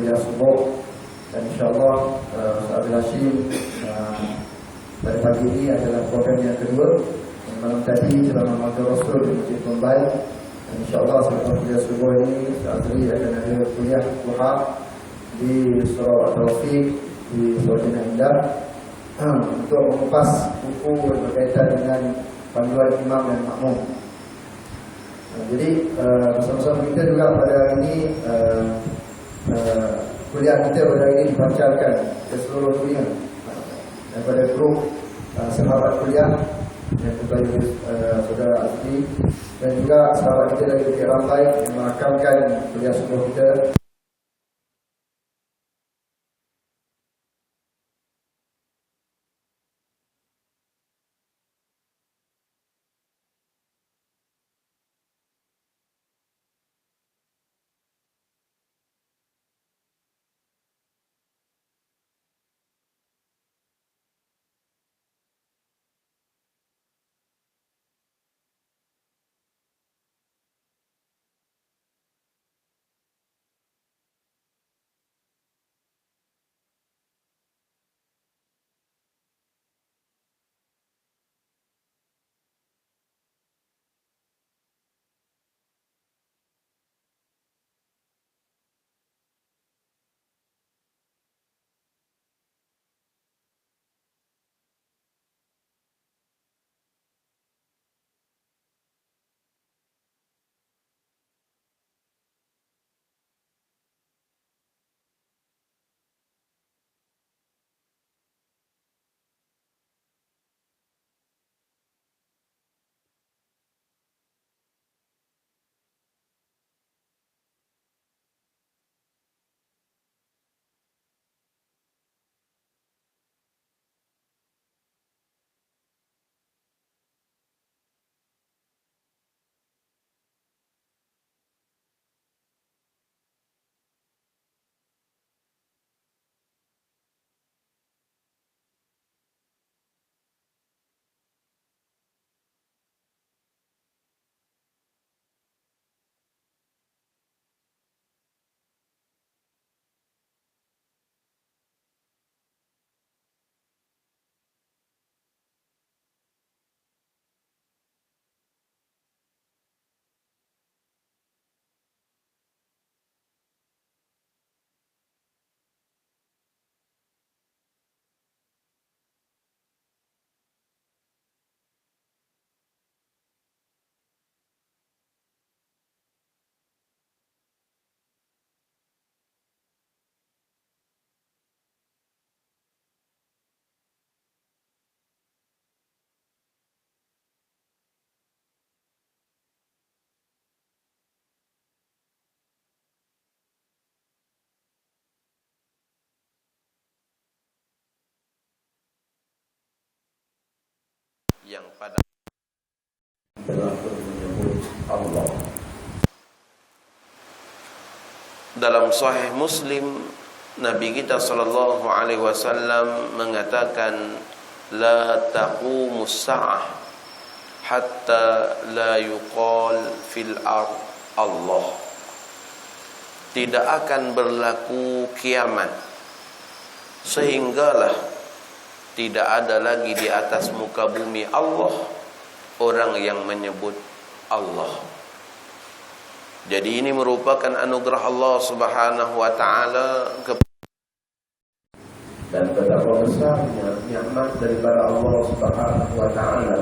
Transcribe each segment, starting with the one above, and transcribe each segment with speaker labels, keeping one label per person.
Speaker 1: kuliah subuh. Dan insyaAllah Ustaz Abdul Hashim pada pagi ini adalah program yang kedua. Malam tadi ceramah Maulid Rasul di Masjid Mumbai. Dan insyaAllah selepas kuliah subuh ini Ustaz Azri akan ada kuliah duha di Surau At-Taufiq di Sarjana Indah untuk mengupas buku yang berkaitan dengan panduan imam dan makmum. Jadi bersama-sama kita juga pada hari ini kuliah kita pada hari ini dipancarkan ke seluruh dunia daripada grup sahabat kuliah yang terbaik saudara Azri dan juga sahabat kita dari Bukit Rambai yang merakamkan kuliah subuh kita.
Speaker 2: Yang pada menyebut Allah. Dalam Sahih Muslim, Nabi kita sallallahu alaihi wasallam mengatakan, la taqumus sa'ah hatta la yuqal fil ard Allah. Tidak akan berlaku kiamat sehinggalah tidak ada lagi di atas muka bumi Allah orang yang menyebut Allah. Jadi ini merupakan anugerah Allah Subhanahu wa taala
Speaker 1: dan betapa besarnya nikmat daripada Allah Subhanahu wa taala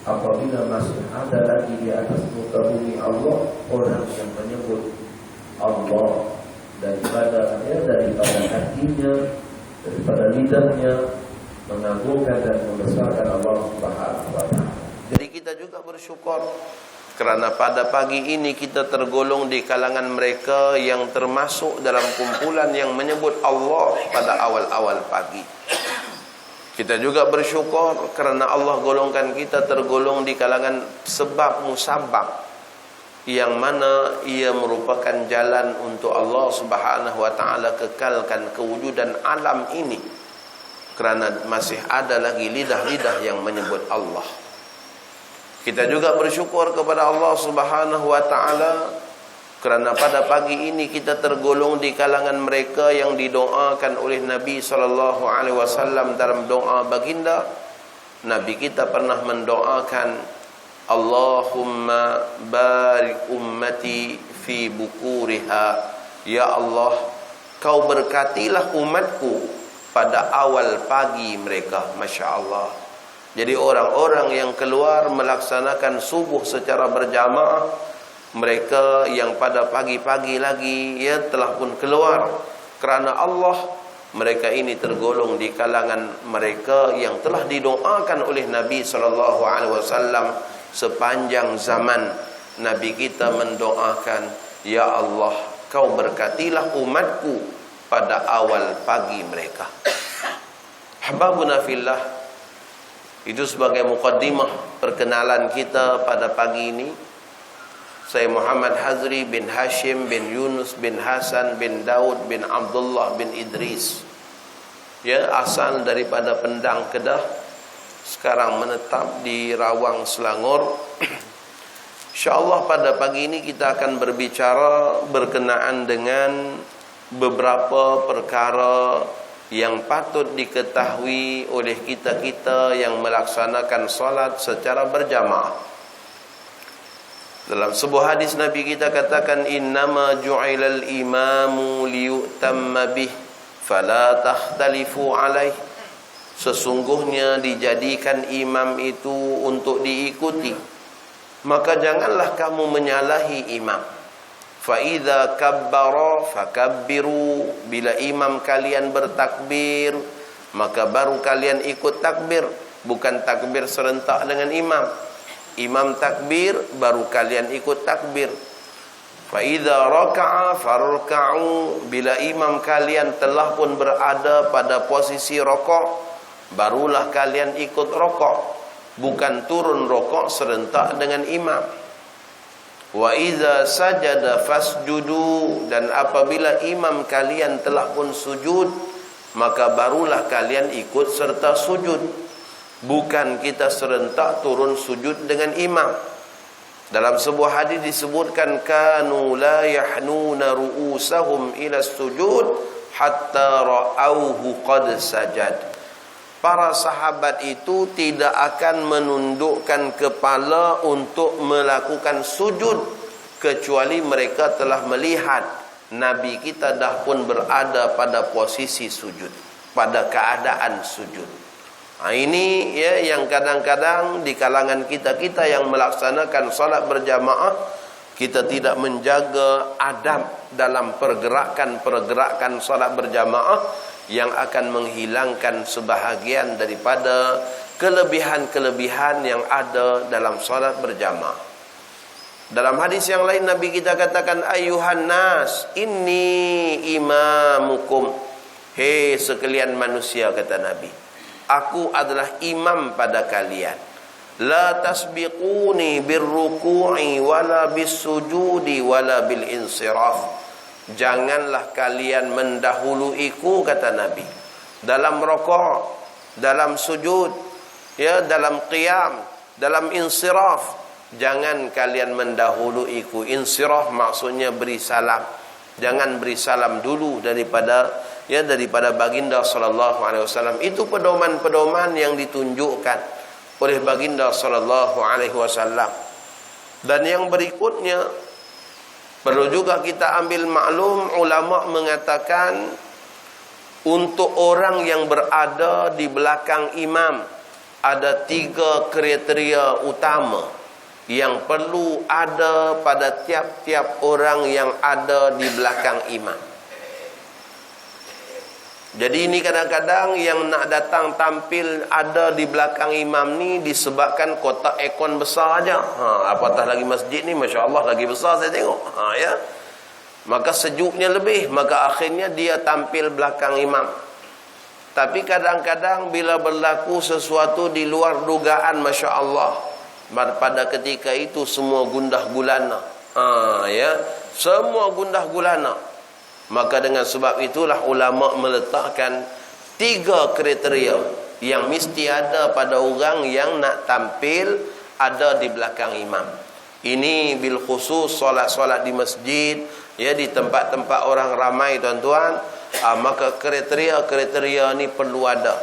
Speaker 1: apabila masih ada lagi di atas muka bumi Allah orang yang menyebut Allah daripada hatinya, daripada lidahnya mengagungkan dan membesarkan Allah Subhanahu wa taala.
Speaker 2: Jadi kita juga bersyukur kerana pada pagi ini kita tergolong di kalangan mereka yang termasuk dalam kumpulan yang menyebut Allah pada awal-awal pagi. Kita juga bersyukur kerana Allah golongkan kita tergolong di kalangan sebab musabab, yang mana ia merupakan jalan untuk Allah Subhanahu wa taala kekalkan kewujudan alam ini, kerana masih ada lagi lidah-lidah yang menyebut Allah. Kita juga bersyukur kepada Allah Subhanahu wa taala Kerana pada pagi ini kita tergolong di kalangan mereka yang didoakan oleh Nabi SAW dalam doa baginda. Nabi kita pernah mendoakan, Allahumma barik ummati fi bukuriha. Ya Allah, kau berkatilah umatku pada awal pagi mereka. Masya Allah. Jadi orang-orang yang keluar melaksanakan subuh secara berjamaah, mereka yang pada pagi-pagi lagi telah pun keluar kerana Allah, mereka ini tergolong di kalangan mereka yang telah didoakan oleh Nabi SAW sepanjang zaman. Nabi kita mendoakan, Ya Allah, kau berkatilah umatku pada awal pagi mereka. Ahbabuna fillah, itu sebagai muqaddimah perkenalan kita pada pagi ini. Saya Muhammad Hazri bin Hashim bin Yunus bin Hasan bin Daud bin Abdullah bin Idris. Asal daripada Pendang, Kedah. Sekarang menetap di Rawang, Selangor. InsyaAllah pada pagi ini kita akan berbicara berkenaan dengan beberapa perkara yang patut diketahui oleh kita-kita yang melaksanakan solat secara berjamaah. Dalam sebuah hadis Nabi kita katakan, innama ju'ilal imamu liyu'tamma bih fala takhtalifu alaih. Sesungguhnya dijadikan imam itu untuk diikuti, maka janganlah kamu menyalahi imam. Fa idza kabbara fakabbiru. Bila imam kalian bertakbir, maka baru kalian ikut takbir, bukan takbir serentak dengan imam. Imam takbir, baru kalian ikut takbir. Fa idza raka'a farka'u. Bila imam kalian telah pun berada pada posisi rokok, barulah kalian ikut rokok, bukan turun rokok serentak dengan imam. Wa idza sajada fasjudu. Dan apabila imam kalian telah pun sujud, maka barulah kalian ikut serta sujud, bukan kita serentak turun sujud dengan imam. Dalam sebuah hadis disebutkan, kanu la yahnuna ru'usahum ila sujud hatta ra'auhu qad sajad. Para sahabat itu tidak akan menundukkan kepala untuk melakukan sujud kecuali mereka telah melihat Nabi kita dah pun berada pada posisi sujud, pada keadaan sujud. Ini yang kadang-kadang di kalangan kita yang melaksanakan salat berjamaah, kita tidak menjaga adab dalam pergerakan salat berjamaah yang akan menghilangkan sebahagian daripada kelebihan-kelebihan yang ada dalam salat berjamaah. Dalam hadis yang lain Nabi kita katakan, ayuhan nas inni imamukum. Hei sekalian manusia, kata Nabi, aku adalah imam pada kalian. La tasbiquni birruku'i wala bisujudi wala bil insiraf. Janganlah kalian mendahuluiku, kata Nabi, dalam rokok, dalam sujud, dalam qiyam, dalam insiraf. Jangan kalian mendahuluiku. Insiraf maksudnya beri salam. Jangan beri salam dulu daripada baginda sallallahu alaihi wasallam. Itu pedoman-pedoman yang ditunjukkan oleh baginda sallallahu alaihi wasallam. Dan yang berikutnya perlu juga kita ambil maklum, ulama mengatakan untuk orang yang berada di belakang imam ada 3 kriteria utama yang perlu ada pada tiap-tiap orang yang ada di belakang imam. Jadi ini kadang-kadang yang nak datang tampil ada di belakang imam ni disebabkan kotak aircon besar aja. Apatah lagi masjid ni, Masya Allah, lagi besar saya tengok. Maka sejuknya lebih, maka akhirnya dia tampil belakang imam. Tapi kadang-kadang bila berlaku sesuatu di luar dugaan, Masya Allah, pada ketika itu semua gundah gulana. Semua gundah gulana. Maka dengan sebab itulah ulama meletakkan 3 kriteria yang mesti ada pada orang yang nak tampil ada di belakang imam. Ini bil khusus solat-solat di masjid, ya, di tempat-tempat orang ramai, tuan-tuan. Maka kriteria-kriteria ni perlu ada.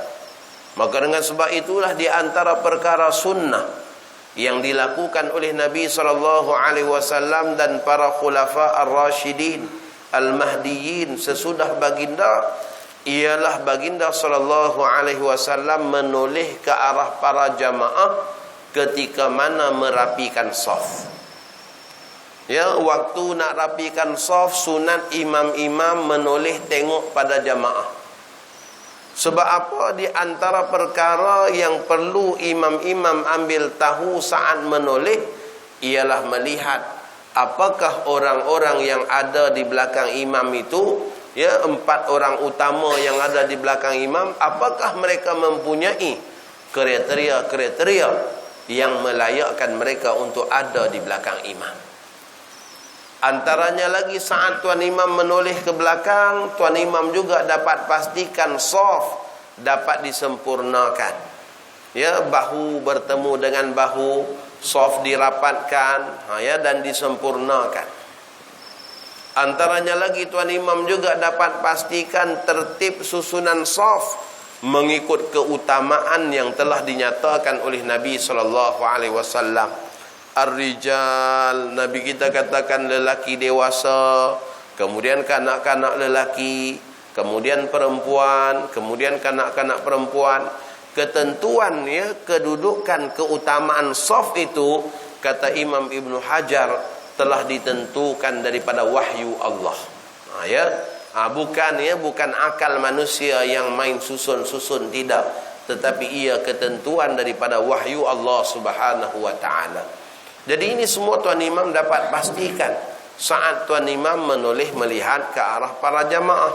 Speaker 2: Maka dengan sebab itulah di antara perkara sunnah yang dilakukan oleh Nabi SAW dan para khulafa ar-rasyidin al-mahdiyin sesudah baginda, ialah baginda SAW menoleh ke arah para jamaah ketika mana merapikan saf. Ya, waktu nak rapikan saf, sunat imam-imam menoleh tengok pada jamaah. Sebab apa? Di antara perkara yang perlu imam-imam ambil tahu saat menoleh ialah melihat apakah orang-orang yang ada di belakang imam itu, ya, 4 orang utama yang ada di belakang imam, apakah mereka mempunyai kriteria-kriteria yang melayakkan mereka untuk ada di belakang imam. Antaranya lagi, saat tuan imam menoleh ke belakang, tuan imam juga dapat pastikan saf dapat disempurnakan. Ya, bahu bertemu dengan bahu, saf dirapatkan, ya, dan disempurnakan. Antaranya lagi, tuan imam juga dapat pastikan tertib susunan saf mengikut keutamaan yang telah dinyatakan oleh Nabi SAW. Ar-rijal, Nabi kita katakan lelaki dewasa, kemudian kanak-kanak lelaki, kemudian perempuan, kemudian kanak-kanak perempuan. Ketentuan, ya, kedudukan, keutamaan saf itu, kata Imam Ibn Hajar, telah ditentukan daripada wahyu Allah. Bukan akal manusia yang main susun-susun, tidak, tetapi ia ketentuan daripada wahyu Allah Subhanahu wa taala. Jadi ini semua tuan imam dapat pastikan saat tuan imam menoleh melihat ke arah para jamaah.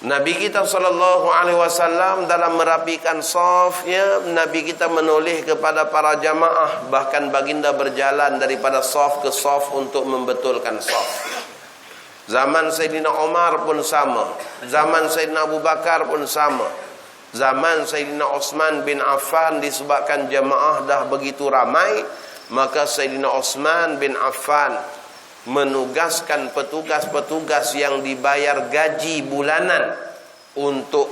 Speaker 2: Nabi kita SAW dalam merapikan safnya, Nabi kita menoleh kepada para jamaah. Bahkan baginda berjalan daripada saf ke saf untuk membetulkan saf. Zaman Sayyidina Umar pun sama, zaman Sayyidina Abu Bakar pun sama, zaman Sayyidina Osman bin Affan, disebabkan jamaah dah begitu ramai, maka Sayyidina Osman bin Affan menugaskan petugas-petugas yang dibayar gaji bulanan untuk,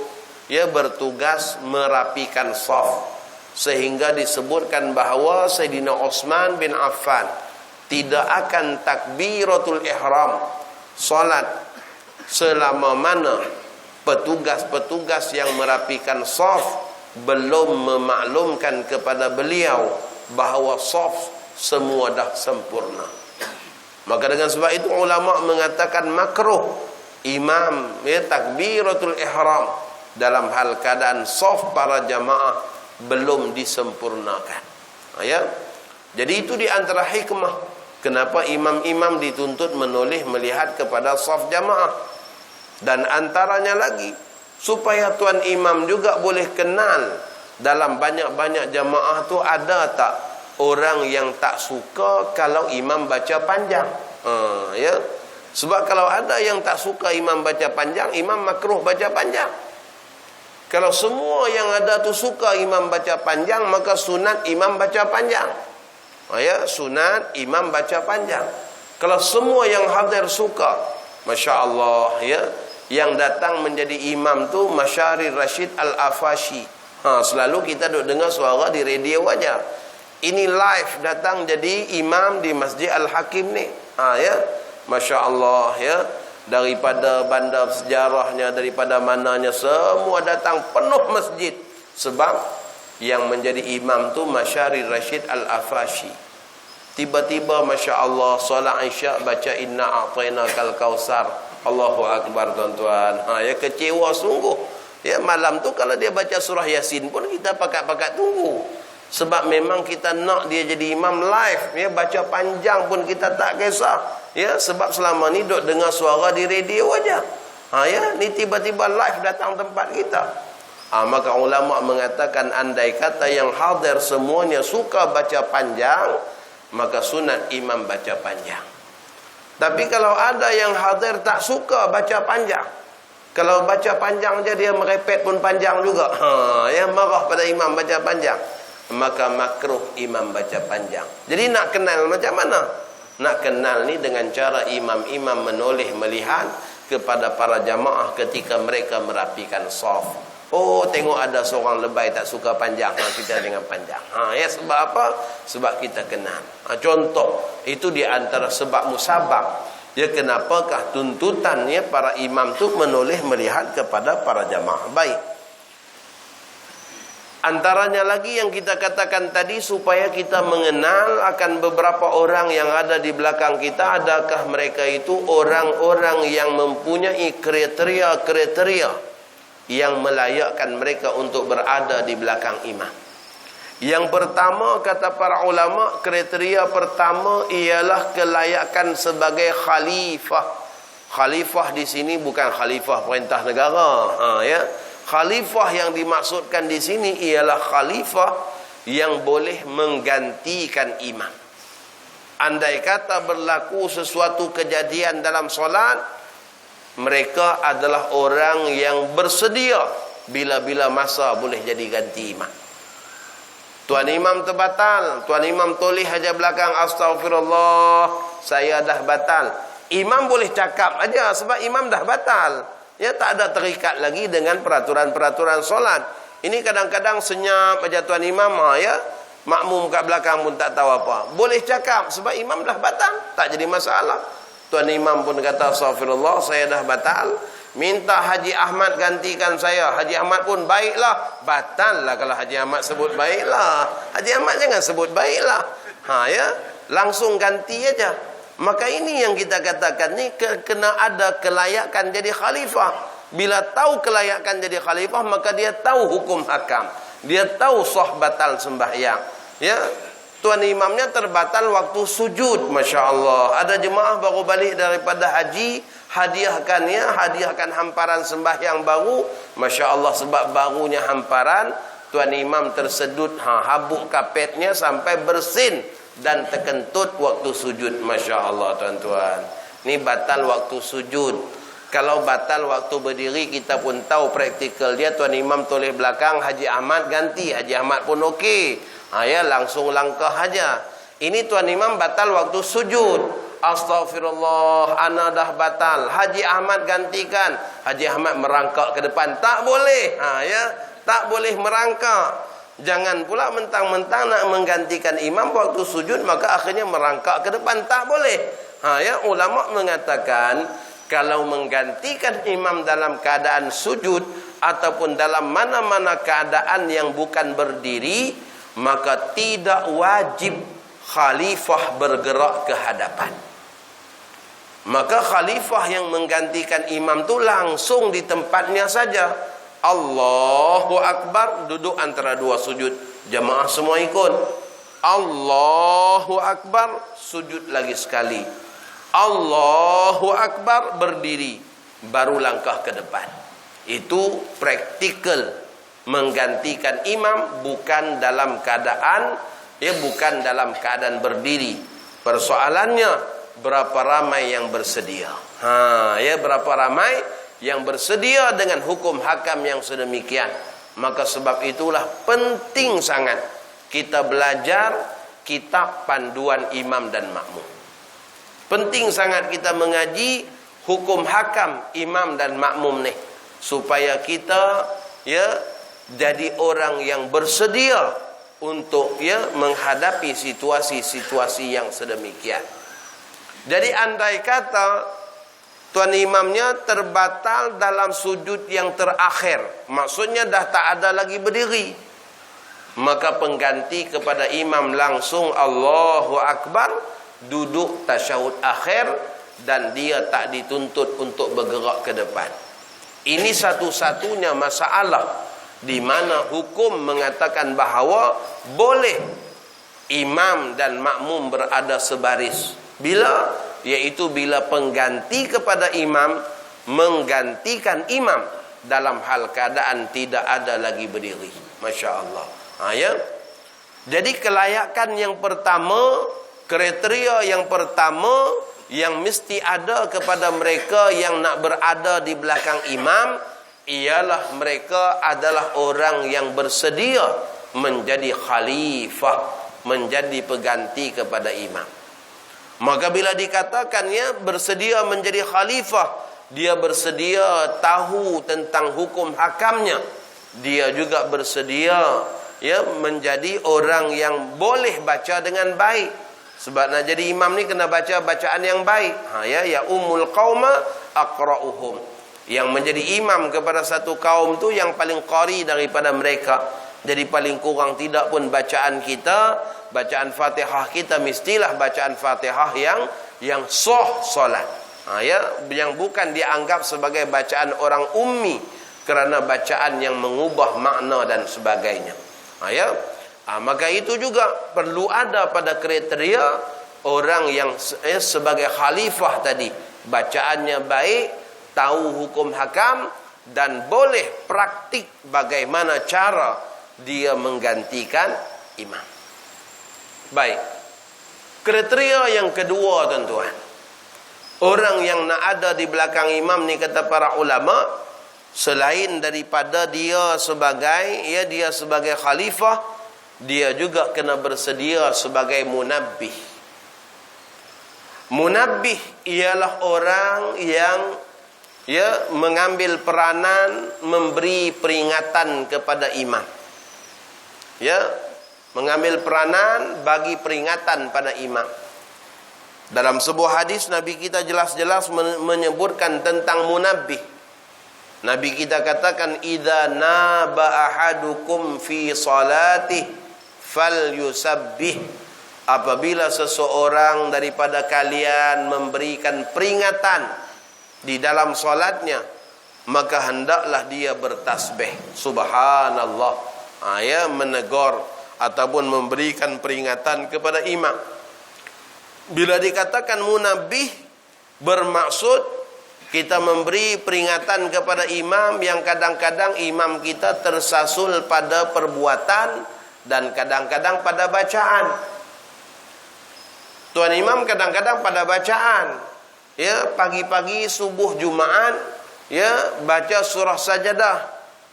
Speaker 2: ya, bertugas merapikan saf. Sehingga disebutkan bahawa Sayyidina Osman bin Affan tidak akan takbiratul ihram solat selama mana petugas-petugas yang merapikan saf belum memaklumkan kepada beliau bahawa saf semua dah sempurna. Maka dengan sebab itu ulama mengatakan makruh imam, ya, takbiratul ihram dalam hal keadaan saf para jamaah belum disempurnakan. Ya. Jadi itu di antara hikmah kenapa imam-imam dituntut menoleh melihat kepada saf jamaah. Dan antaranya lagi, supaya tuan imam juga boleh kenal dalam banyak-banyak jamaah tu ada tak orang yang tak suka kalau imam baca panjang. Ya. Sebab kalau ada yang tak suka imam baca panjang, imam makruh baca panjang. Kalau semua yang ada tu suka imam baca panjang, maka sunat imam baca panjang. Ya, sunat imam baca panjang. Kalau semua yang hadir suka, Masya Allah, ya, yang datang menjadi imam tu Masyari Rashid Al-Afashi. Selalu kita duk dengar suara di radio aja. Ini live datang jadi imam di Masjid Al-Hakim ni. Ya, Masya Allah, ya, daripada bandar sejarahnya, daripada mananya, semua datang penuh masjid. Sebab yang menjadi imam tu Masyari Rashid Al-Afashi. Tiba-tiba Masya Allah solat Isyak baca inna a'tainakal kausar. Allahu Akbar, tuan-tuan. Ya, kecewa sungguh. Ya, malam tu kalau dia baca surah Yasin pun kita pakat-pakat tunggu. Sebab memang kita nak dia jadi imam live, ya, baca panjang pun kita tak kisah. Ya, sebab selama ni duk dengar suara di radio aja. Ya, ni tiba-tiba live datang tempat kita. Maka ulama mengatakan andai kata yang hadir semuanya suka baca panjang, maka sunat imam baca panjang. Tapi kalau ada yang hadir tak suka baca panjang, kalau baca panjang je dia merepet pun panjang juga, ya, marah pada imam baca panjang, maka makruh imam baca panjang. Jadi nak kenal macam mana? Nak kenal ni dengan cara imam-imam menoleh melihat kepada para jamaah ketika mereka merapikan saf. Oh, tengok ada seorang lebay tak suka panjang, kita dengan panjang. Ya, sebab apa? Sebab kita kenal. Contoh, itu di antara sebab musabab. Ya, kenapakah tuntutannya para imam tu menoleh melihat kepada para jamaah. Baik. Antaranya lagi yang kita katakan tadi, supaya kita mengenal akan beberapa orang yang ada di belakang kita. Adakah mereka itu orang-orang yang mempunyai kriteria-kriteria yang melayakkan mereka untuk berada di belakang imam. Yang pertama, kata para ulama, kriteria pertama ialah kelayakan sebagai khalifah. Khalifah di sini bukan khalifah perintah negara, ya. Khalifah yang dimaksudkan di sini ialah khalifah yang boleh menggantikan imam. Andai kata berlaku sesuatu kejadian dalam solat, mereka adalah orang yang bersedia bila-bila masa boleh jadi ganti imam. Tuan imam terbatal, tuan imam toleh aja belakang, astagfirullah, saya dah batal. Imam boleh cakap aja sebab imam dah batal. Ya, tak ada terikat lagi dengan peraturan-peraturan solat. Ini kadang-kadang senyap aja tuan imam, ya. Makmum kat belakang pun tak tahu apa. Boleh cakap sebab imam dah batal, tak jadi masalah. Tuan imam pun kata, astagfirullah, saya dah batal, minta Haji Ahmad gantikan saya. Haji Ahmad pun, baiklah. Batal lah kalau Haji Ahmad sebut baiklah. Haji Ahmad jangan sebut baiklah. Ya, langsung ganti aja. Maka ini yang kita katakan ni, kena ada kelayakan jadi khalifah. Bila tahu kelayakan jadi khalifah, maka dia tahu hukum hakam, dia tahu sah batal sembahyang. Ya, tuan imamnya terbatal waktu sujud, Masya Allah. Ada jemaah baru balik daripada haji, hadiahkan hamparan sembahyang baru. Masya Allah, sebab barunya hamparan, tuan imam tersedut, habuk kapetnya sampai bersin dan terkentut waktu sujud. Masya Allah, tuan-tuan. Ini batal waktu sujud. Kalau batal waktu berdiri, kita pun tahu praktikal dia. Tuan imam toleh belakang, Haji Ahmad ganti. Haji Ahmad pun okey. Ya, langsung langkah aja. Ini tuan imam batal waktu sujud. Astagfirullah, ana dah batal, Haji Ahmad gantikan. Haji Ahmad merangkak ke depan. Tak boleh. Ya, tak boleh merangkak. Jangan pula mentang-mentang nak menggantikan imam waktu sujud, maka akhirnya merangkak ke depan. Tak boleh. Ya, ulama mengatakan, kalau menggantikan imam dalam keadaan sujud ataupun dalam mana-mana keadaan yang bukan berdiri, maka tidak wajib khalifah bergerak ke hadapan. Maka khalifah yang menggantikan imam tu langsung di tempatnya saja. Allahu Akbar, duduk antara dua sujud. Jamaah semua ikut. Allahu Akbar, sujud lagi sekali. Allahu Akbar, berdiri, baru langkah ke depan. Itu praktikal menggantikan imam, bukan dalam keadaan, bukan dalam keadaan berdiri. Persoalannya, berapa ramai yang bersedia? Berapa ramai yang bersedia dengan hukum hakam yang sedemikian? Maka sebab itulah penting sangat kita belajar kitab panduan imam dan makmum. Penting sangat kita mengaji hukum hakam imam dan makmum ni, supaya kita jadi orang yang bersedia untuk menghadapi situasi-situasi yang sedemikian. Jadi andai kata tuan imamnya terbatal dalam sujud yang terakhir, maksudnya dah tak ada lagi berdiri, maka pengganti kepada imam langsung Allahu Akbar, duduk tasyahud akhir, dan dia tak dituntut untuk bergerak ke depan. Ini satu-satunya masalah di mana hukum mengatakan bahawa boleh imam dan makmum berada sebaris. Bila? Iaitu bila pengganti kepada imam menggantikan imam dalam hal keadaan tidak ada lagi berdiri. Masya Allah. Jadi kelayakan yang pertama, kriteria yang pertama yang mesti ada kepada mereka yang nak berada di belakang imam, ialah mereka adalah orang yang bersedia menjadi khalifah, menjadi pengganti kepada imam. Maka bila dikatakannya bersedia menjadi khalifah, dia bersedia tahu tentang hukum hakamnya. Dia juga bersedia menjadi orang yang boleh baca dengan baik. Sebab nak jadi imam ni kena baca bacaan yang baik. Ya ummul qauma aqra'uhum. Yang menjadi imam kepada satu kaum tu yang paling qari daripada mereka. Jadi paling kurang tidak pun bacaan kita, bacaan Fatihah kita mestilah bacaan Fatihah yang sah solat. Yang bukan dianggap sebagai bacaan orang ummi kerana bacaan yang mengubah makna dan sebagainya. Maka itu juga perlu ada pada kriteria orang yang sebagai khalifah tadi, bacaannya baik, tahu hukum hakam dan boleh praktik bagaimana cara dia menggantikan imam. Baik. Kriteria yang kedua, tuan-tuan, orang yang nak ada di belakang imam ni, kata para ulama, selain daripada dia sebagai khalifah, dia juga kena bersedia sebagai munabbih. Munabbih ialah orang yang mengambil peranan memberi peringatan kepada imam. Mengambil peranan bagi peringatan pada imam. Dalam sebuah hadis Nabi kita jelas-jelas menyebutkan tentang munabbih. Nabi kita katakan, idza naba ahadukum fi salatih falyusabbih. Apabila seseorang daripada kalian memberikan peringatan di dalam solatnya, maka hendaklah dia bertasbih subhanallah. Menegur ataupun memberikan peringatan kepada imam. Bila dikatakan munabbih, bermaksud kita memberi peringatan kepada imam yang kadang-kadang imam kita tersasul pada perbuatan dan kadang-kadang pada bacaan. Tuan imam kadang-kadang pada bacaan. Pagi-pagi subuh Jumaat, baca surah Sajadah,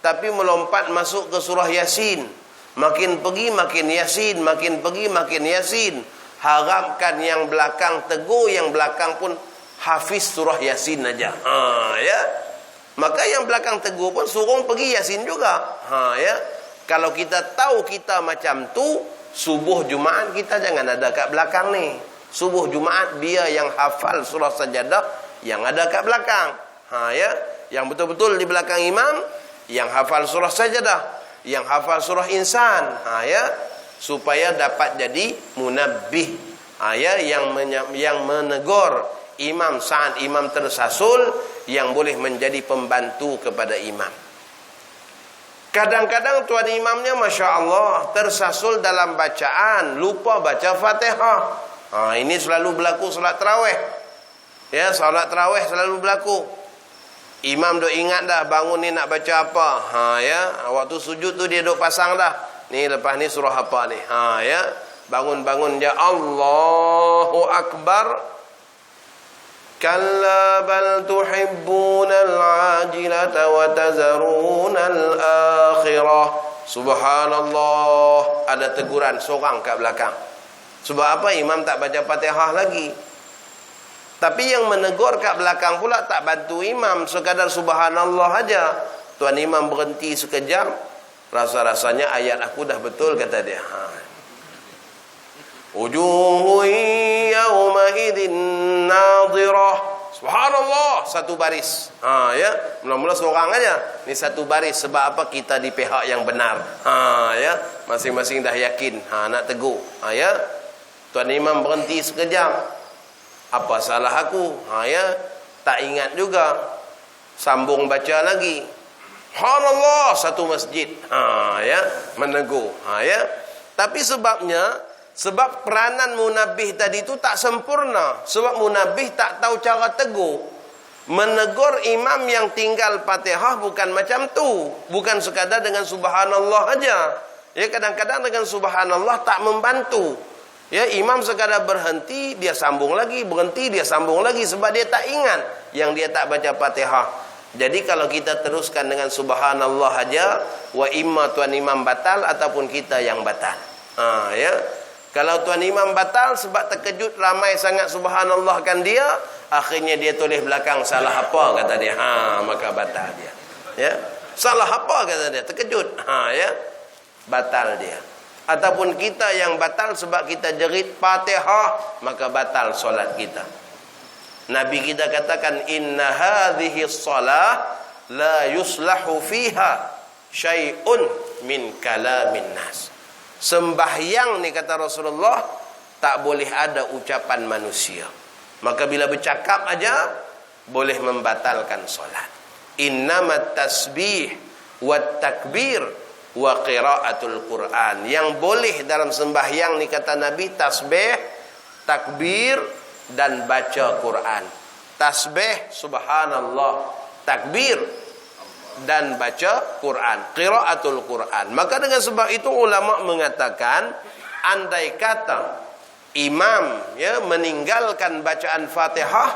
Speaker 2: tapi melompat masuk ke surah Yasin. Makin pergi makin Yasin, makin pergi makin Yasin. Harapkan yang belakang tegur, yang belakang pun hafiz surah Yasin aja. Maka yang belakang tegur pun suruh pergi Yasin juga. Kalau kita tahu kita macam tu, subuh Jumaat kita jangan ada kat belakang ni. Subuh Jumaat dia yang hafal surah Sajadah, yang ada kat belakang. Yang betul-betul di belakang imam, yang hafal surah Sajadah, yang hafal surah Insan, supaya dapat jadi munabbih, yang menegur imam saat imam tersasul, yang boleh menjadi pembantu kepada imam. Kadang-kadang tuan imamnya Masya Allah tersasul dalam bacaan, lupa baca Fatihah. Ini selalu berlaku solat tarawih. Solat tarawih selalu berlaku. Imam duk ingat dah bangun ni nak baca apa. Waktu sujud tu dia duk pasang dah. Ni lepas ni surah apa ni. Bangun-bangun dia Allahu Akbar. Kalla bal tuhibbunal ajilata wa tazarunal akhirah. Subhanallah. Ada teguran seorang kat belakang. Sebab apa? Imam tak baca Fatihah lagi. Tapi yang menegur kat belakang pula tak bantu imam, sekadar subhanallah aja. Tuan imam berhenti sekejap, rasa-rasanya ayat aku dah betul, kata dia. Wujuhun yawma idin nadhirah. Subhanallah, satu baris. Mula-mula seorang aja. Ni satu baris, sebab apa? Kita di pihak yang benar. Masing-masing dah yakin nak tegur. Tuan imam berhenti sekejap. Apa salah aku? Tak ingat juga. Sambung baca lagi. Subhanallah, satu masjid. Menegur. Tapi sebab peranan munabbih tadi tu tak sempurna. Sebab munabbih tak tahu cara tegur. Menegur imam yang tinggal Fatihah bukan macam tu. Bukan sekadar dengan subhanallah aja. Kadang-kadang dengan subhanallah tak membantu. Imam sekadar berhenti, dia sambung lagi, berhenti, dia sambung lagi, sebab dia tak ingat yang dia tak baca Fatihah. Jadi kalau kita teruskan dengan subhanallah aja, wa imma tuan imam batal ataupun kita yang batal. Ya. Kalau tuan imam batal sebab terkejut ramai sangat subhanallah kan dia, akhirnya dia tulis belakang salah apa kata dia. Maka batal dia. Ya. Salah apa kata dia? Terkejut. Ya. Batal dia. Ataupun kita yang batal sebab kita jerit Fatihah, maka batal solat kita. Nabi kita katakan inna hadhihi shalah la yuslahu fiha syai'un min kalamin nas. Sembahyang ni kata Rasulullah tak boleh ada ucapan manusia. Maka bila bercakap aja boleh membatalkan solat. Innamat tasbih wat takbir wa qiraatul Quran. Yang boleh dalam sembahyang ni kata Nabi tasbih, takbir dan baca Quran. Tasbih subhanallah, takbir dan baca Quran, qiraatul Quran. Maka dengan sebab itu ulama mengatakan andai kata imam meninggalkan bacaan Fatihah,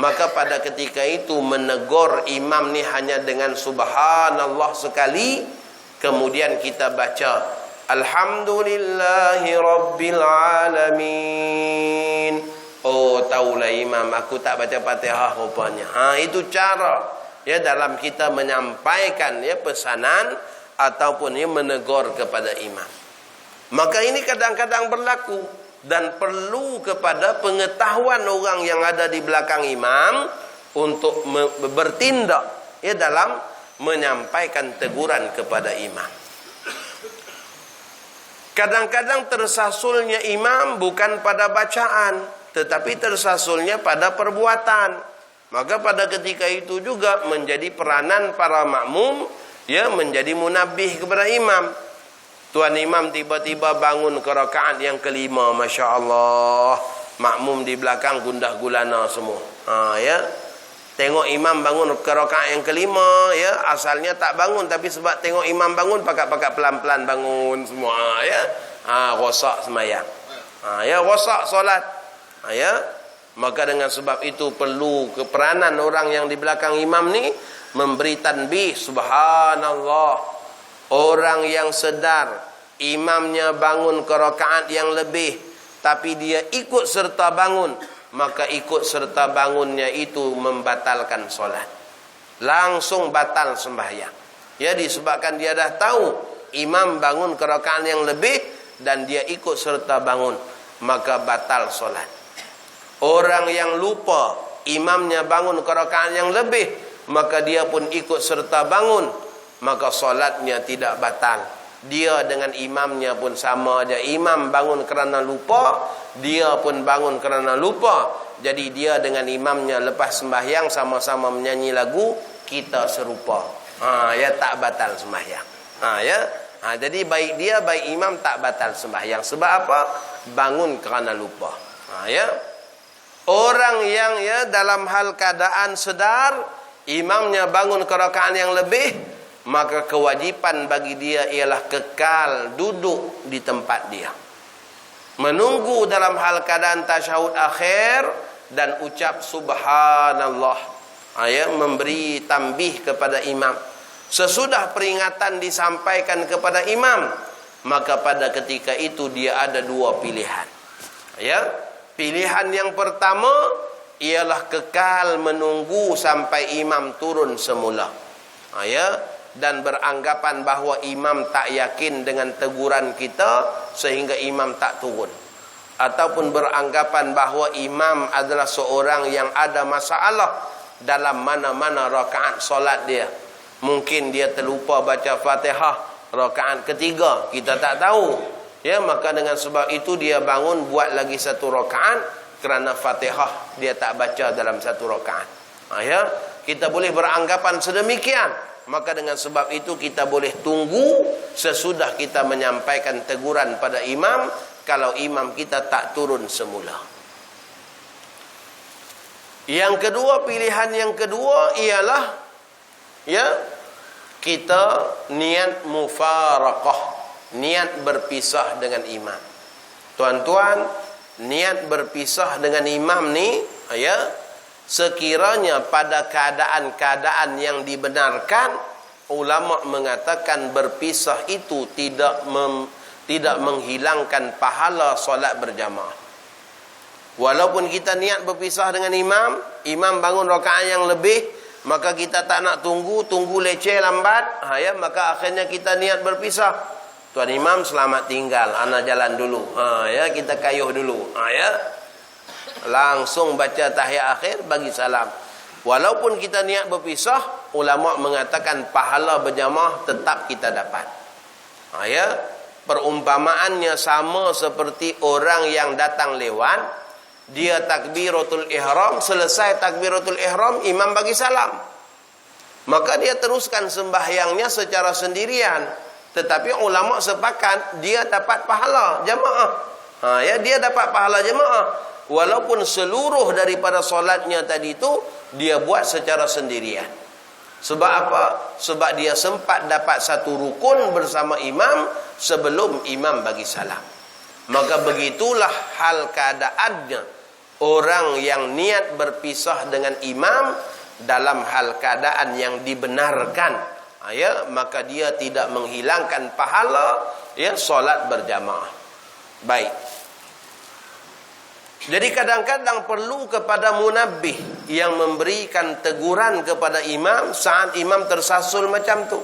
Speaker 2: maka pada ketika itu menegur imam ni hanya dengan subhanallah sekali, kemudian kita baca alhamdulillahi rabbil alamin. Oh, tahulah imam aku tak baca Fatihah rupanya. Itu cara dalam kita menyampaikan pesanan ataupun menegur kepada imam. Maka ini kadang-kadang berlaku dan perlu kepada pengetahuan orang yang ada di belakang imam untuk bertindak dalam menyampaikan teguran kepada imam. Kadang-kadang tersasulnya imam bukan pada bacaan, tetapi tersasulnya pada perbuatan. Maka pada ketika itu juga menjadi peranan para makmum menjadi munabih kepada imam. Tuan imam tiba-tiba bangun ke rakaat yang kelima, Masya Allah, makmum di belakang gundah gulana semua. Tengok imam bangun ke rakaat yang kelima, asalnya tak bangun, tapi sebab tengok imam bangun, pakat-pakat pelan-pelan bangun semua. Rosak semayang. Rosak solat. Maka dengan sebab itu perlu keperanan orang yang di belakang imam ni memberi tanbih subhanallah. Orang yang sedar imamnya bangun ke rakaat yang lebih tapi dia ikut serta bangun, maka ikut serta bangunnya itu membatalkan solat. Langsung batal sembahyang. Disebabkan dia dah tahu imam bangun ke rakaat yang lebih dan dia ikut serta bangun, maka batal solat. Orang yang lupa imamnya bangun ke rakaat yang lebih, maka dia pun ikut serta bangun, maka solatnya tidak batal. Dia dengan imamnya pun sama aja. Imam bangun kerana lupa, dia pun bangun kerana lupa. Jadi dia dengan imamnya lepas sembahyang sama-sama menyanyi lagu, kita serupa. Tak batal sembahyang. Jadi baik dia baik imam tak batal sembahyang. Sebab apa? Bangun kerana lupa. Orang yang dalam hal keadaan sedar imamnya bangun ke rakaat yang lebih, maka kewajipan bagi dia ialah kekal duduk di tempat dia, menunggu dalam hal keadaan tasyahud akhir dan ucap subhanallah, memberi tanbih kepada imam. Sesudah peringatan disampaikan kepada imam, maka pada ketika itu dia ada dua pilihan. Pilihan yang pertama ialah kekal menunggu sampai imam turun semula. Dan beranggapan bahawa imam tak yakin dengan teguran kita sehingga imam tak turun. Ataupun beranggapan bahawa imam adalah seorang yang ada masalah dalam mana-mana rakaat solat dia. Mungkin dia terlupa baca Fatihah rakaat ketiga, kita tak tahu. Maka dengan sebab itu dia bangun buat lagi satu rakaat kerana Fatihah dia tak baca dalam satu rakaat. Kita boleh beranggapan sedemikian. Maka dengan sebab itu kita boleh tunggu sesudah kita menyampaikan teguran pada imam, kalau imam kita tak turun semula. Yang kedua, pilihan yang kedua ialah kita niat mufaraqah, niat berpisah dengan imam. Tuan-tuan, niat berpisah dengan imam ni sekiranya pada keadaan-keadaan yang dibenarkan, ulama mengatakan berpisah itu tidak menghilangkan pahala solat berjamaah. Walaupun kita niat berpisah dengan imam bangun rakaat yang lebih, maka kita tak nak tunggu leceh lambat, maka akhirnya kita niat berpisah. Tuan imam selamat tinggal, ana jalan dulu. Kita kayuh dulu. Langsung baca tahiyat akhir bagi salam. Walaupun kita niat berpisah, ulama mengatakan pahala berjamaah tetap kita dapat. Perumpamaannya sama seperti orang yang datang lewat, dia takbiratul ihram, selesai takbiratul ihram imam bagi salam, maka dia teruskan sembahyangnya secara sendirian, tetapi ulama sepakat dia dapat pahala jamaah. Dia dapat pahala jamaah walaupun seluruh daripada solatnya tadi itu dia buat secara sendirian. Sebab apa? Sebab dia sempat dapat satu rukun bersama imam sebelum imam bagi salam. Maka begitulah hal keadaannya orang yang niat berpisah dengan imam dalam hal keadaan yang dibenarkan. Maka dia tidak menghilangkan pahala solat berjamaah. Baik. Jadi kadang-kadang perlu kepada munabbih yang memberikan teguran kepada imam saat imam tersasul macam tu.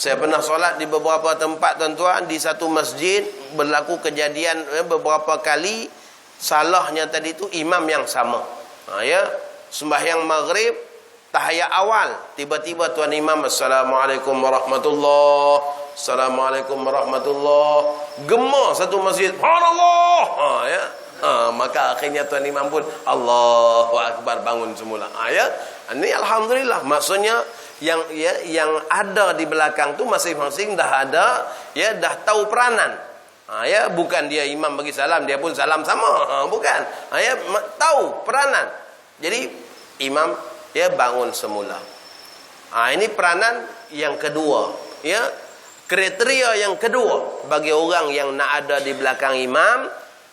Speaker 2: Saya pernah solat di beberapa tempat tuan-tuan, di satu masjid berlaku kejadian beberapa kali, salahnya tadi tu imam yang sama. Sembahyang maghrib tahiyat awal, tiba-tiba tuan imam assalamualaikum warahmatullahi, assalamualaikum warahmatullahi, gemar satu masjid, Allah. Maka akhirnya tuan imam pun Allahu akbar bangun semula. Ini alhamdulillah, maksudnya yang ada di belakang tu masing-masing dah ada, dah tahu peranan. Bukan dia imam bagi salam dia pun salam sama, bukan. Tahu peranan. Jadi imam bangun semula. Ini peranan yang kedua, kriteria yang kedua bagi orang yang nak ada di belakang imam,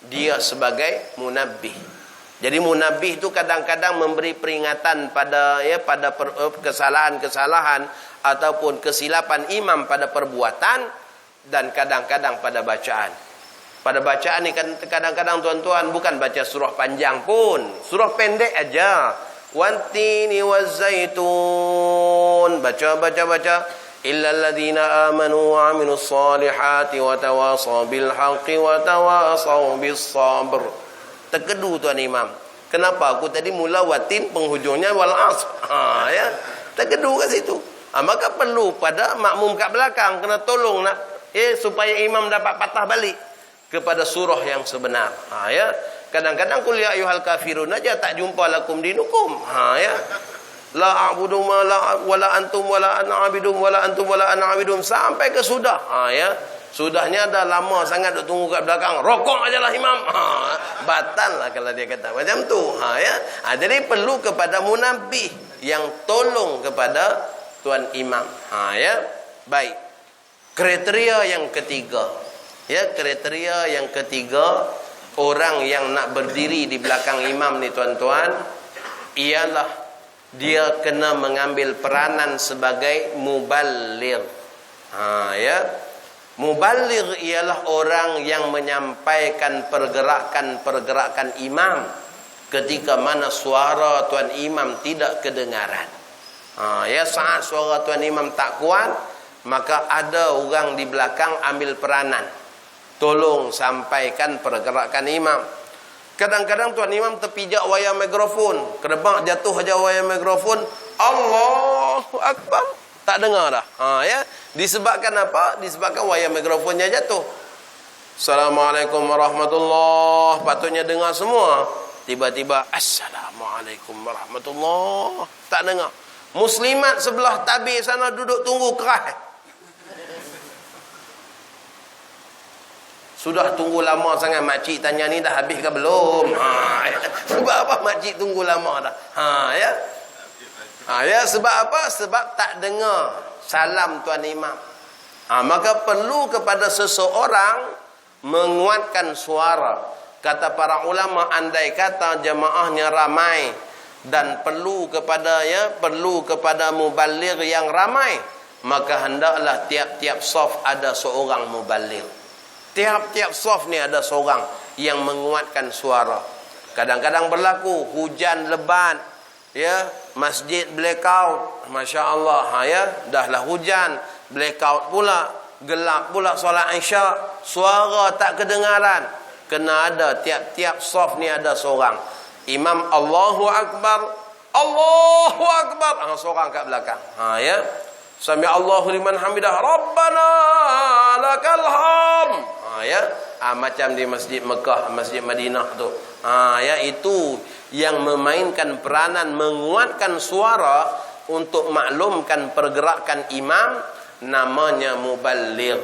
Speaker 2: dia sebagai munabbih. Jadi munabbih itu kadang-kadang memberi peringatan pada kesalahan-kesalahan ataupun kesilapan imam pada perbuatan dan kadang-kadang pada bacaan. Pada bacaan ni kadang-kadang tuan-tuan bukan baca surah panjang pun, surah pendek aja. Wantini wazaitun, baca illal ladzina amanu wa amilus solihati wa tawasaw bil haqqi wa tawasaw bis sabr. Terkedu tuan imam. Kenapa aku tadi mula watin penghujungnya wal asr. Terkedu kat situ. Maka perlu pada makmum kat belakang kena tolong nak supaya imam dapat patah balik kepada surah yang sebenar. Kadang-kadang qul ya ayyuhal kafirun aja tak jumpa lakum dinukum. La a'budu ma la wala antum wala ana abidum wala antum wala ana abidum sampai ke sudah. Sudahnya dah lama sangat duk tunggu kat belakang, rokok ajalah imam. Batal lah kalau dia kata macam tu. Jadi perlu kepada munabbih yang tolong kepada tuan imam. Baik. Kriteria yang ketiga. Kriteria yang ketiga, orang yang nak berdiri di belakang imam ni tuan-tuan, ialah dia kena mengambil peranan sebagai muballigh. Muballigh ialah orang yang menyampaikan pergerakan-pergerakan imam ketika mana suara tuan imam tidak kedengaran. Saat suara tuan imam tak kuat, maka ada orang di belakang ambil peranan, tolong sampaikan pergerakan imam. Kadang-kadang tuan imam terpijak wayar mikrofon, kerebak jatuh aja wayar mikrofon, Allahu akbar, tak dengar dah. Disebabkan apa? Disebabkan wayar mikrofonnya jatuh. Assalamualaikum warahmatullahi, patutnya dengar semua. Tiba-tiba Assalamualaikum warahmatullahi, tak dengar. Muslimat sebelah tabir sana duduk tunggu keras. Sudah tunggu lama sangat, makcik tanya ni dah habis ke belum? Sebab apa makcik tunggu lama dah? Sebab apa? Sebab tak dengar salam tuan imam. Maka perlu kepada seseorang menguatkan suara. Kata para ulama, andai kata jemaahnya ramai dan perlu kepada muballigh yang ramai, maka hendaklah tiap-tiap saf ada seorang muballigh. Tiap-tiap saf ni ada seorang yang menguatkan suara. Kadang-kadang berlaku hujan lebat, ya, masjid blackout, masya-Allah, ya, dahlah hujan, blackout pula, gelap pula solat Isya, suara tak kedengaran. Kena ada tiap-tiap saf ni ada seorang imam Allahu Akbar, Allahu Akbar, seorang kat belakang. Ya. Sami Allahu liman hamidah, Rabbana lakal hamd. Ya. Macam di Masjid Mekah, Masjid Madinah tu. Ya, itu yang memainkan peranan menguatkan suara untuk maklumkan pergerakan imam, namanya muballigh.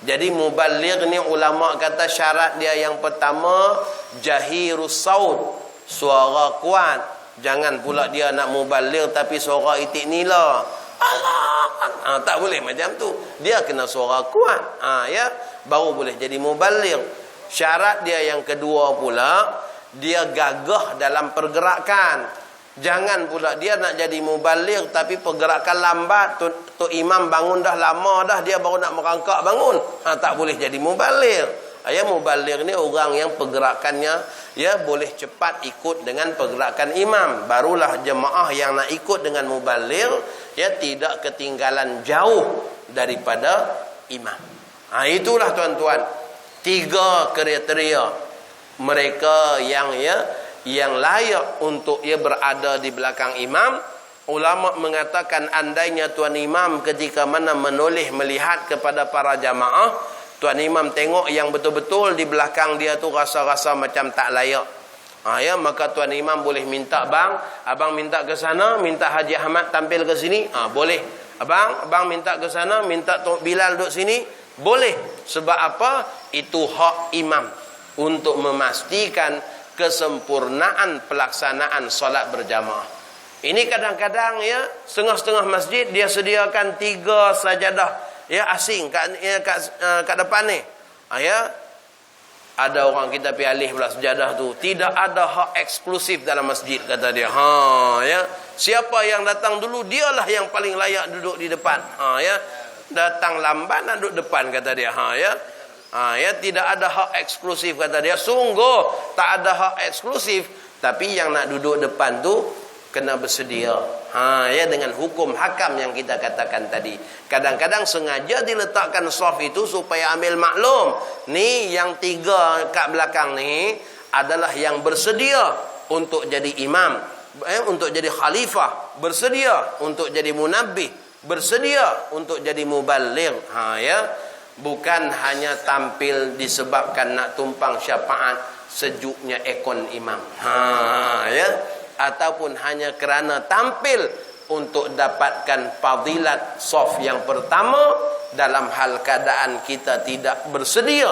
Speaker 2: Jadi muballigh ni ulama kata syarat dia yang pertama jahirus saut, suara kuat. Jangan pula dia nak muballigh tapi suara itik nila. Allah, tak boleh macam tu. Dia kena suara kuat. Ya, baru boleh jadi muballigh. Syarat dia yang kedua pula, dia gagah dalam pergerakan. Jangan pula dia nak jadi muballigh tapi pergerakan lambat. Tu imam bangun dah lama dah, dia baru nak merangkak bangun. Tak boleh jadi muballigh. Ya, muballigh ni orang yang pergerakannya ya boleh cepat ikut dengan pergerakan imam. Barulah jemaah yang nak ikut dengan muballigh ya tidak ketinggalan jauh daripada imam. Itulah tuan-tuan, 3 kriteria mereka yang layak untuk ia berada di belakang imam. Ulama mengatakan andainya tuan imam ketika mana menoleh melihat kepada para jamaah, tuan imam tengok yang betul-betul di belakang dia tu rasa-rasa macam tak layak, ya, maka tuan imam boleh minta, abang minta ke sana, minta Haji Ahmad tampil ke sini, boleh. Abang minta ke sana, minta Tok Bilal duduk sini, boleh. Sebab apa? Itu hak imam untuk memastikan kesempurnaan pelaksanaan solat berjamaah. Ini kadang-kadang ya setengah-setengah masjid dia sediakan 3 sajadah ya asing kat depan ni. Ya, ada orang kita pergi alih pula sajadah tu. Tidak ada hak eksklusif dalam masjid kata dia. Ya, siapa yang datang dulu dialah yang paling layak duduk di depan. Ya, datang lambat nak duduk depan kata dia. Ya. Ya, tidak ada hak eksklusif kata dia. Sungguh tak ada hak eksklusif, tapi yang nak duduk depan tu kena bersedia. Ya, dengan hukum hakam yang kita katakan tadi. Kadang-kadang sengaja diletakkan saf itu supaya ambil maklum, ni yang 3 kat belakang ni adalah yang bersedia untuk jadi imam, untuk jadi khalifah, bersedia untuk jadi munabbih, bersedia untuk jadi muballigh. Ya, bukan hanya tampil disebabkan nak tumpang syafaat sejuknya ekon imam. Ya, ataupun hanya kerana tampil untuk dapatkan fadilat saf yang pertama dalam hal keadaan kita tidak bersedia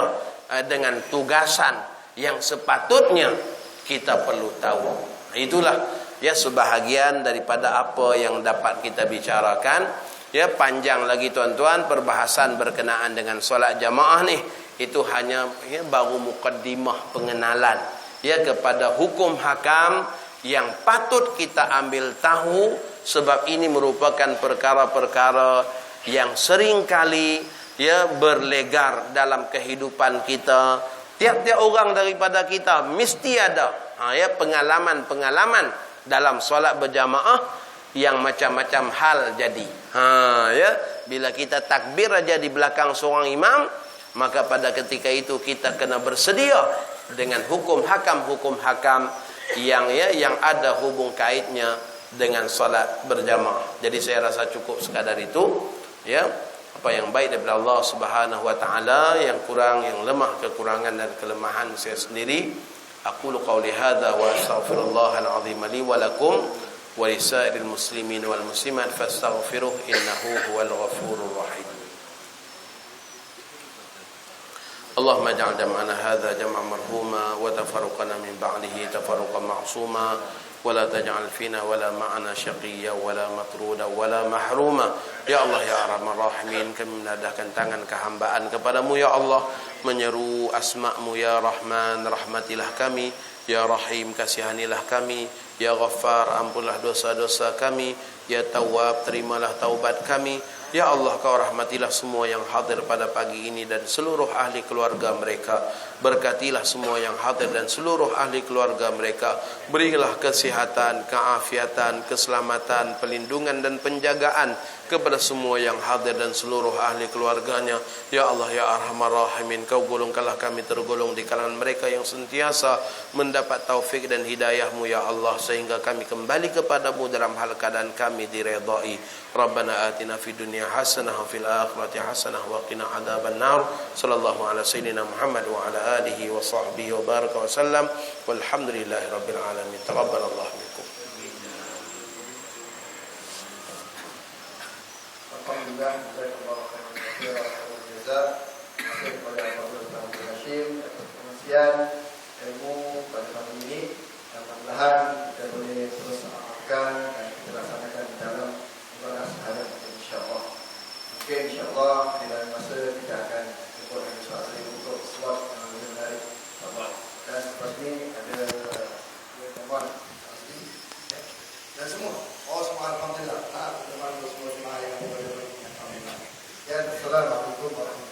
Speaker 2: dengan tugasan yang sepatutnya kita perlu tahu. Itulah ya sebahagian daripada apa yang dapat kita bicarakan. Ya, panjang lagi tuan-tuan perbahasan berkenaan dengan solat jamaah ni. Itu hanya ya, baru mukaddimah pengenalan ya kepada hukum hakam yang patut kita ambil tahu, sebab ini merupakan perkara-perkara yang sering kali ya berlegar dalam kehidupan kita. Tiap-tiap orang daripada kita mesti ada ya pengalaman-pengalaman dalam solat berjamaah yang macam-macam hal jadi. Ya, bila kita takbir aja di belakang seorang imam, maka pada ketika itu kita kena bersedia dengan hukum hakam yang ada hubung kaitnya dengan solat berjamaah. Jadi saya rasa cukup sekadar itu ya. Apa yang baik daripada Allah Subhanahu wa taala, yang kurang, yang lemah, kekurangan dan kelemahan saya sendiri. Aqulu qawli hadza wa astaghfirullahal azim li wa lakum wa lisairil muslimin wal muslimat fastaghfiruh innahu huwal ghafurur rahim. اللهم اجعل جمعنا هذا جمعا مرحوما وتفرقنا من بعده تفرقا معصوما ولا تجعل فينا ولا معنا شقيا ولا مطرودا ولا محروما. Ya Allah ya Arhamar Rahimin, kami menadahkan tangan kehambaan kepadamu ya Allah, menyeru asma-Mu ya Rahman, rahmatilah kami, ya Rahim kasihanilah kami, Ya Ghaffar, ampunlah dosa-dosa kami. Ya Tawwab, terimalah taubat kami. Ya Allah, Kau rahmatilah semua yang hadir pada pagi ini dan seluruh ahli keluarga mereka. Berkatilah semua yang hadir dan seluruh ahli keluarga mereka. Berilah kesihatan, keafiatan, keselamatan, pelindungan dan penjagaan kepada semua yang hadir dan seluruh ahli keluarganya. Ya Allah, Ya Arhamar Rahimin, Kau golongkanlah kami tergolong di kalangan mereka yang sentiasa mendapat taufik dan hidayah-Mu ya Allah, sehingga kami kembali kepadamu dalam hal keadaan kami diredai. Rabbana atina fid dunya hasanah wa fil akhirati hasanah wa qina adzaban nar. Sallallahu ala sayyidina Muhammad wa ala alihi wa sahbihi wa baraka wa sallam. Walhamdulillahi rabbil alamin. Taqabbalallahu minkum.
Speaker 1: Alhamdulillah, jazakallahu khairan jazaa. Terima kasih kepada Fadil Abdul Hashim atas pengisian ilmu pada pagi ini. Mudah-mudahan kita boleh terus amalkan dan kita laksanakan di dalam ibadah sehari-hari insyaallah. Mungkin insyaallah di dalam masa kita akan jemput dengan suatu untuk slot yang lebih menarik. Dan seperti ini ada dua teman dan semua. Oh semua alhamdulillah. Teman-teman semua yang ada. Ya, assalamualaikum warahmatullahi wabarakatuh.